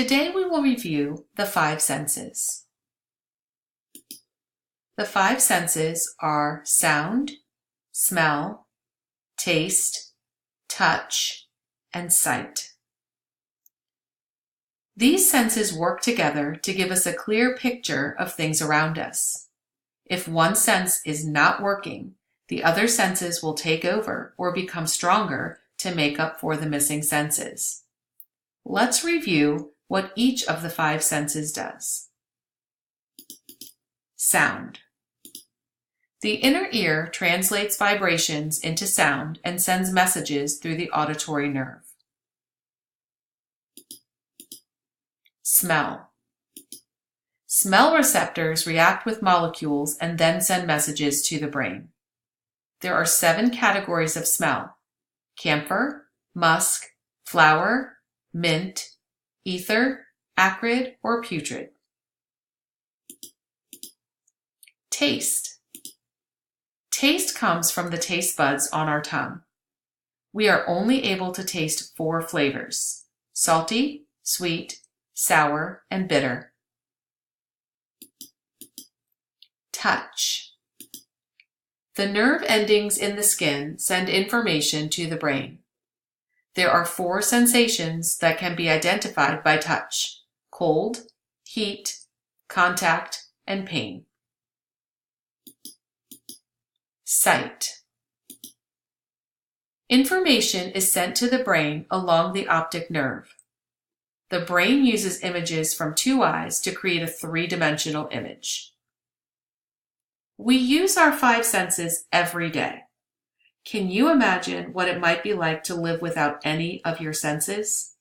Today we will review the five senses. The five senses are sound, smell, taste, touch, and sight. These senses work together to give us a clear picture of things around us. If one sense is not working, the other senses will take over or become stronger to make up for the missing senses. Let's review what each of the five senses does. Sound. The inner ear translates vibrations into sound and sends messages through the auditory nerve. Smell. Smell receptors react with molecules and then send messages to the brain. There are 7 categories of smell: camphor, musk, flower, mint, ether, acrid, or putrid. Taste. Taste comes from the taste buds on our tongue. We are only able to taste 4 flavors: salty, sweet, sour, and bitter. Touch. The nerve endings in the skin send information to the brain. There are 4 sensations that can be identified by touch: cold, heat, contact, and pain. Sight. Information is sent to the brain along the optic nerve. The brain uses images from 2 eyes to create a 3-dimensional image. We use our 5 senses every day. Can you imagine what it might be like to live without any of your senses?